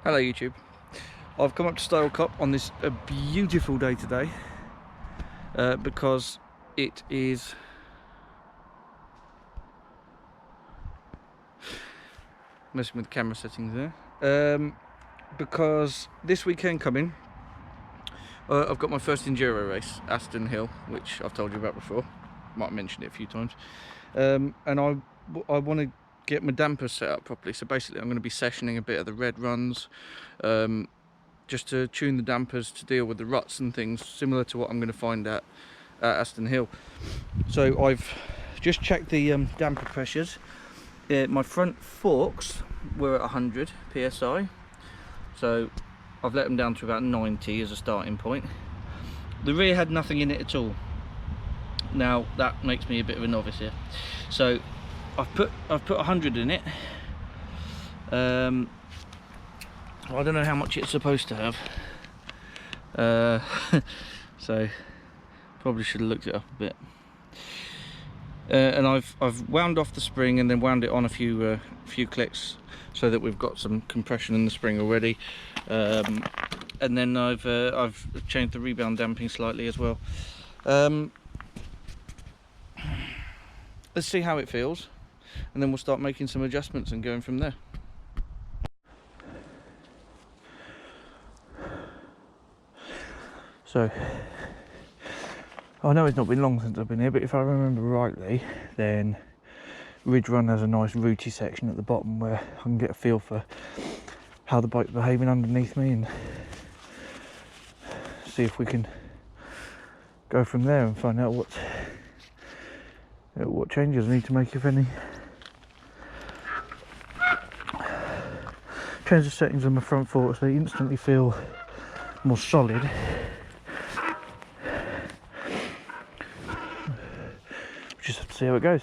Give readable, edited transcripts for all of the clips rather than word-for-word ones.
Hello YouTube. I've come up to Stile Cop on this beautiful day today because it is messing with the camera settings there, because this weekend coming I've got my first Enduro race, Aston Hill, which I've told you about before, might have mentioned it a few times, and I want to get my dampers set up properly. So basically I'm going to be sessioning a bit of the red runs, just to tune the dampers to deal with the ruts and things, similar to what I'm going to find at Aston Hill. So I've just checked the damper pressures. My front forks were at 100 psi, so I've let them down to about 90 as a starting point. The rear had nothing in it at all. Now that makes me a bit of a novice here, so I've put 100 in it. I don't know how much it's supposed to have, so probably should have looked it up a bit. And I've wound off the spring and then wound it on a few clicks so that we've got some compression in the spring already. And then I've changed the rebound damping slightly as well. Let's see how it feels, and then we'll start making some adjustments and going from there. So I know it's not been long since I've been here, but if I remember rightly, then Ridge Run has a nice rooty section at the bottom where I can get a feel for how the bike's behaving underneath me and see if we can go from there and find out what changes I need to make, if any. Change the settings on my front forks, so they instantly feel more solid. Just have to see how it goes.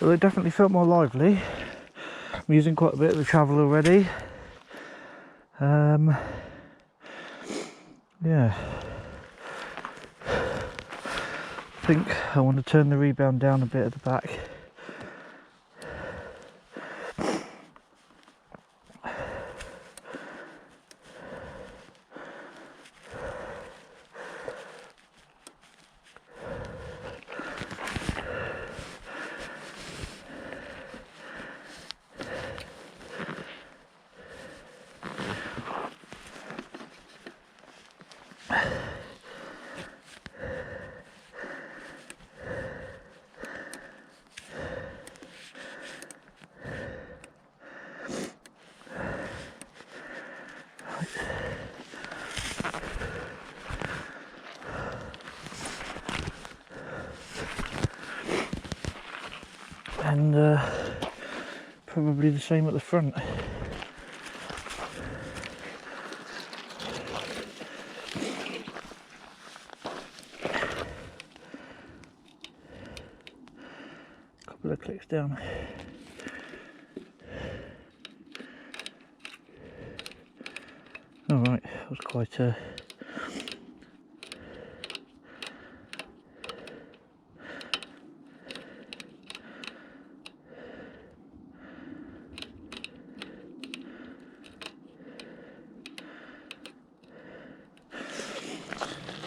Well, it definitely felt more lively. I'm using quite a bit of the travel already. Yeah. I think I want to turn the rebound down a bit at the back. And probably the same at the front. Couple of clicks down. All right. That was quite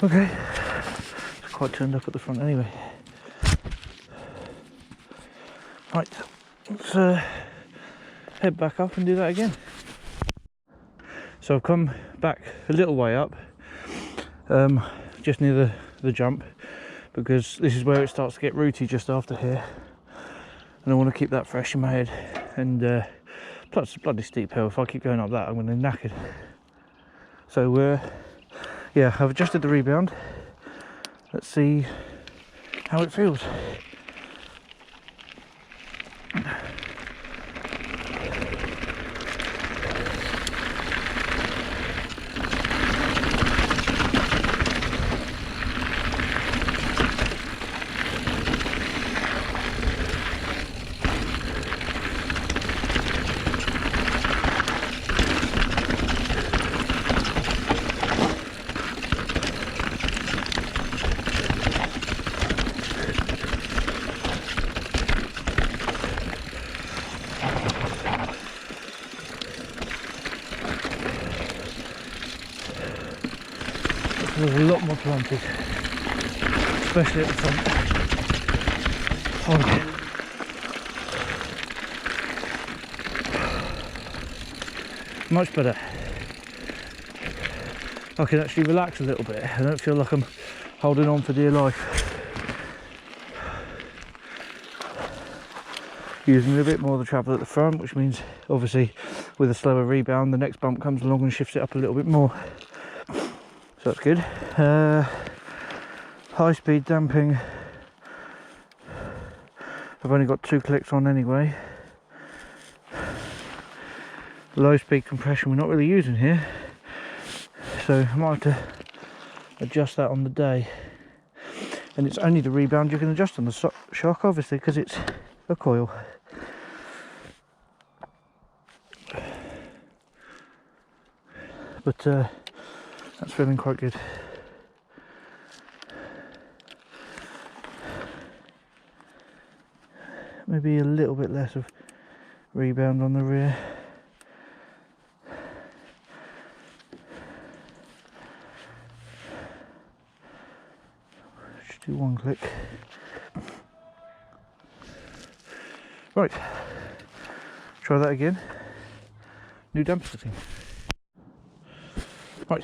okay. It's quite turned up at the front anyway. Right, let's head back up and do that again. So I've come back a little way up, just near the jump, because this is where it starts to get rooty just after here, and I want to keep that fresh in my head. And plus it's a bloody steep hill. If I keep going up that, I'm going to be knackered. So yeah, I've adjusted the rebound. Let's see how it feels. There's a lot more planted, especially at the front. Oh. Much better. I can actually relax a little bit. I don't feel like I'm holding on for dear life. Using a bit more of the travel at the front, which means obviously with a slower rebound the next bump comes along and shifts it up a little bit more. So that's good. High speed damping, I've only got 2 clicks on anyway. Low speed compression we're not really using here, so I might have to adjust that on the day. And it's only the rebound you can adjust on the shock, obviously, because it's a coil. But that's feeling quite good. Maybe a little bit less of rebound on the rear. Just do 1 click. Right, try that again. New damper setting. Right,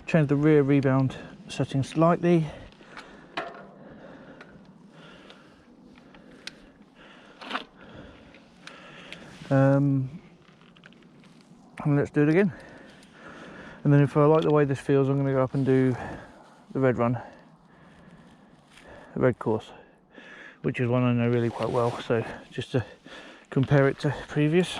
change the rear rebound setting slightly. And let's do it again. And then if I like the way this feels, I'm going to go up and do the red run, the red course, which is one I know really quite well. So just to compare it to previous.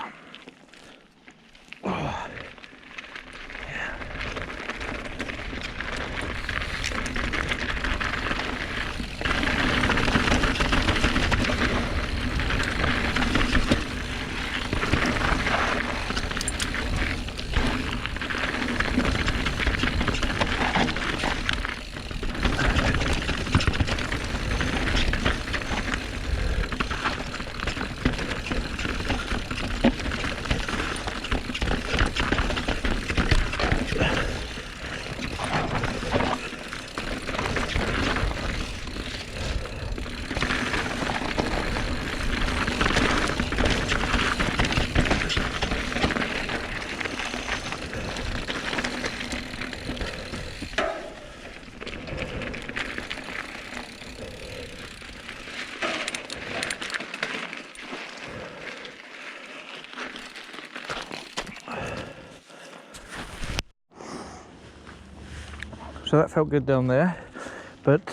So that felt good down there, but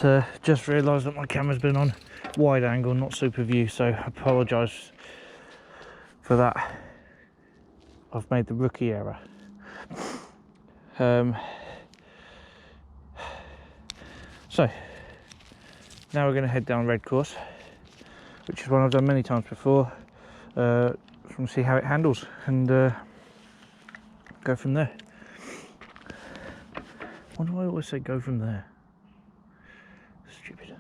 just realised that my camera's been on wide angle, not super view, so I apologise for that. I've made the rookie error. So now we're going to head down red course, which is one I've done many times before. Just want to see how it handles and go from there. Why do I always say go from there? Stupid.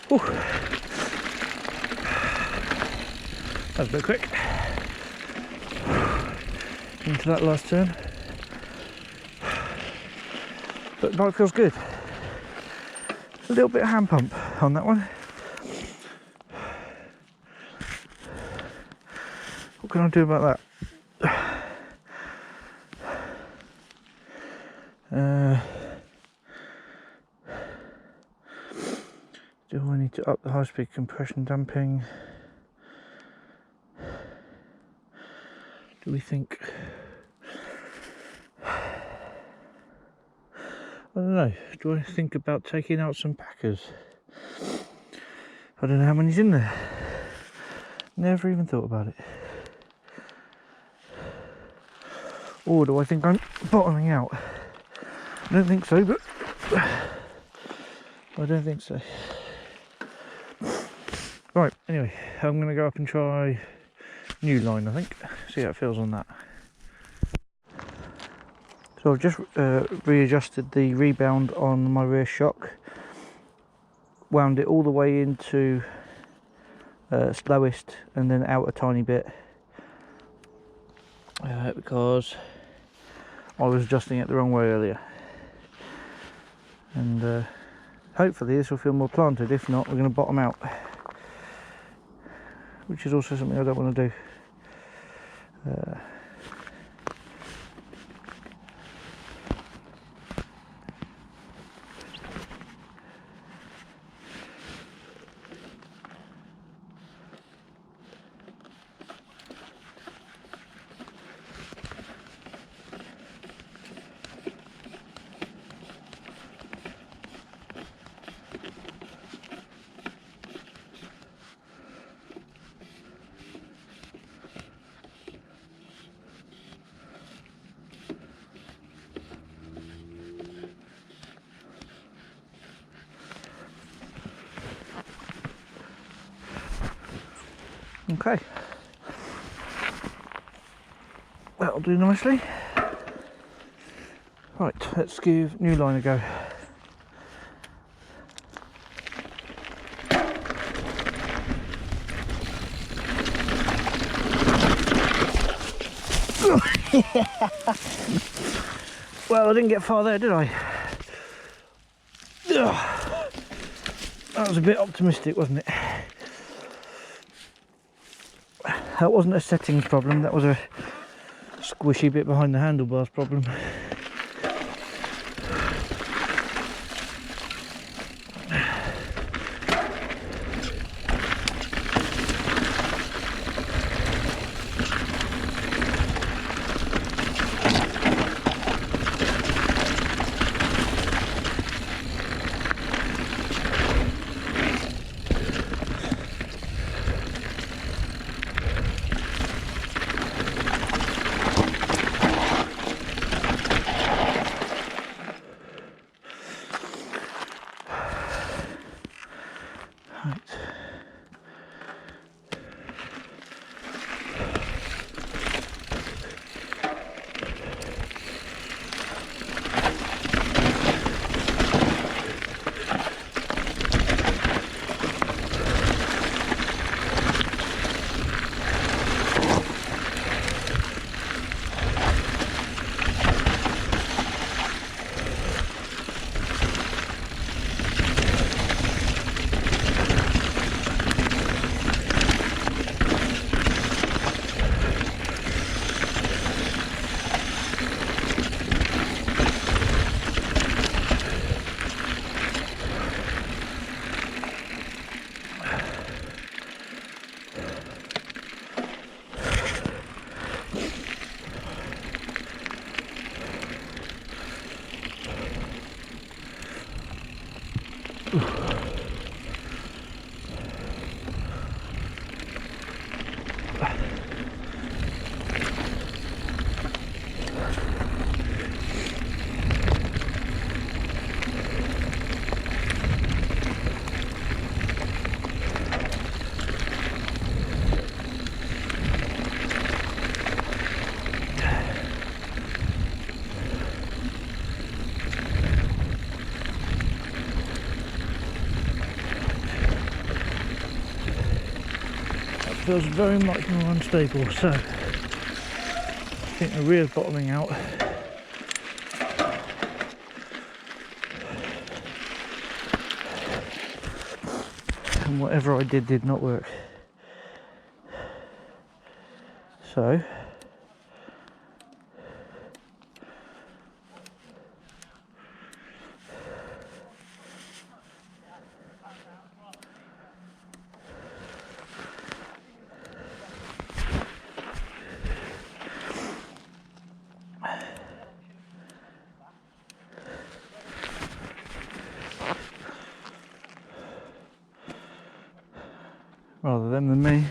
Whew. That was a bit quick. Into that last turn. But the bike feels good. A little bit of hand pump on that one. What can I do about that? Do I need to up the high speed compression damping? Do we think? I don't know. Do I think about taking out some packers? I don't know how many's in there. Never even thought about it. Or do I think I'm bottoming out? I don't think so, but I don't think so. Right, anyway, I'm going to go up and try new line, I think. See how it feels on that. So I've just readjusted the rebound on my rear shock. Wound it all the way into slowest and then out a tiny bit. Because I was adjusting it the wrong way earlier. And hopefully this will feel more planted. If not, we're going to bottom out. Which is also something I don't want to do. Okay, that'll do nicely. Right, let's give new line a go. Well, I didn't get far there, did I? That was a bit optimistic, wasn't it? That wasn't a settings problem, that was a squishy bit behind the handlebars problem. Right. Feels very much more unstable, so I think the rear's bottoming out. And whatever I did not work. So rather them than me.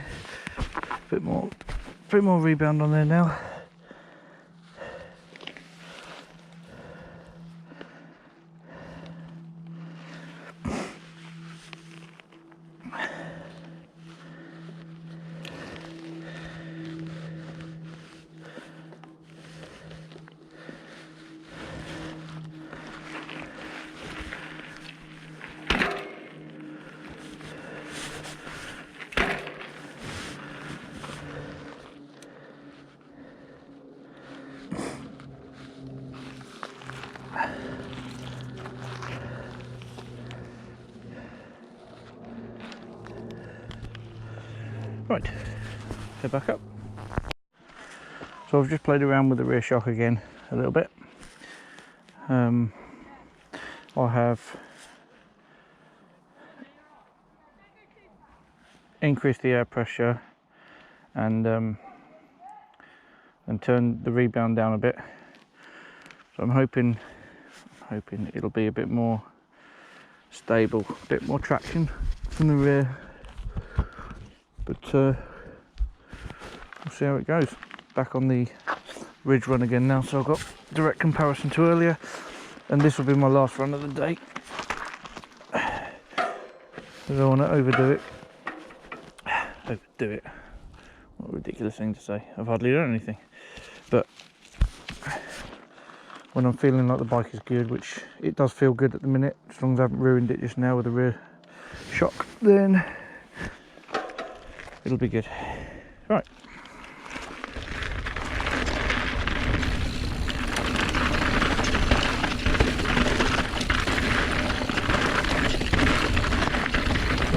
Bit more rebound on there now. Right, head back up. So I've just played around with the rear shock again a little bit. I have increased the air pressure and turned the rebound down a bit. So I'm hoping it'll be a bit more stable, a bit more traction from the rear. But we'll see how it goes. Back on the ridge run again now, so I've got direct comparison to earlier, and this will be my last run of the day. I don't want to overdo it. What a ridiculous thing to say. I've hardly done anything. But when I'm feeling like the bike is good, which it does feel good at the minute, as long as I haven't ruined it just now with the rear shock, then it'll be good. Right.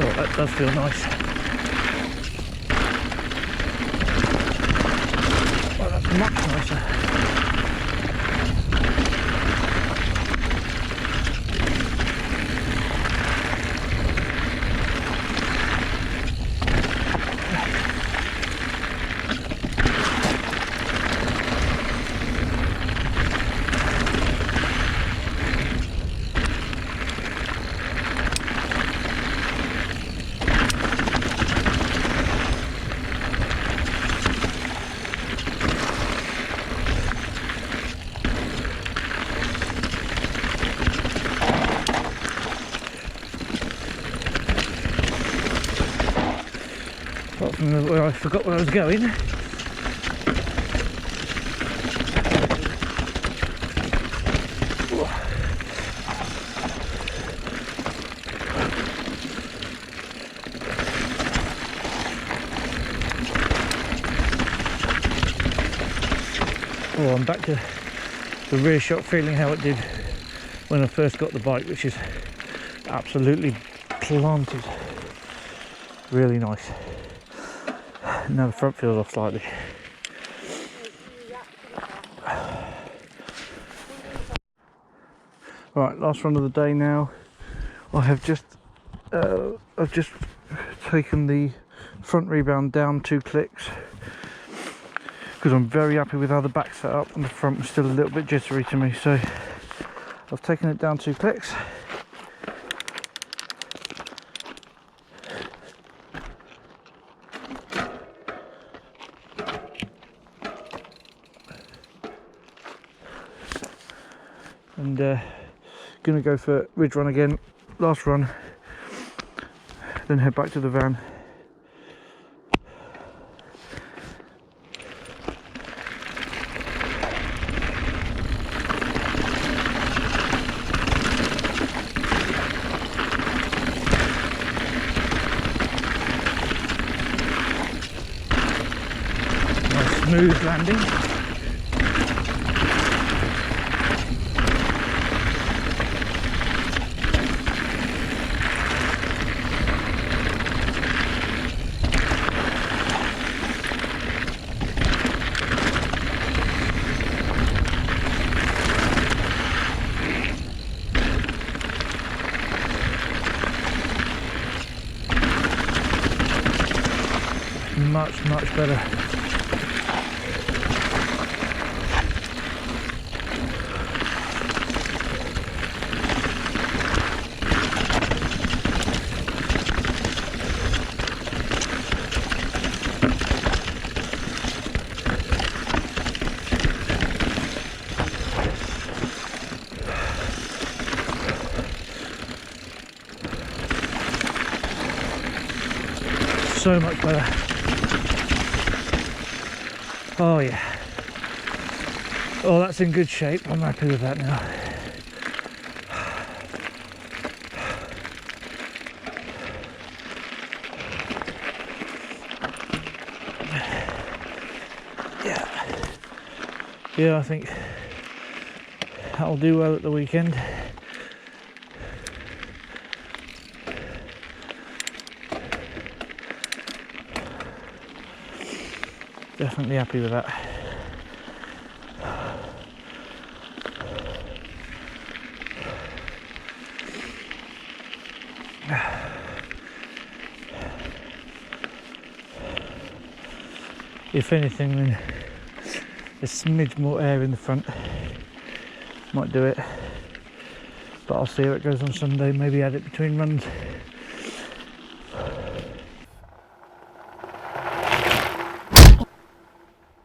Oh, that does feel nice. Oh, that's much nicer. from where I forgot where I was going. Oh, I'm back to the rear shot feeling how it did when I first got the bike, which is absolutely planted. Really nice. Now the front feels off slightly. Right, last run of the day now. I've just taken the front rebound down 2 clicks because I'm very happy with how the back's set up and the front was still a little bit jittery to me, so I've taken it down 2 clicks. And gonna go for ridge run again, last run, then head back to the van. Nice smooth landing. Much better. So much better. Oh yeah. Oh, that's in good shape. I'm happy with that now. Yeah, I think that'll do well at the weekend. Definitely happy with that. If anything, then a smidge more air in the front might do it, but I'll see how it goes on Sunday. Maybe add it between runs.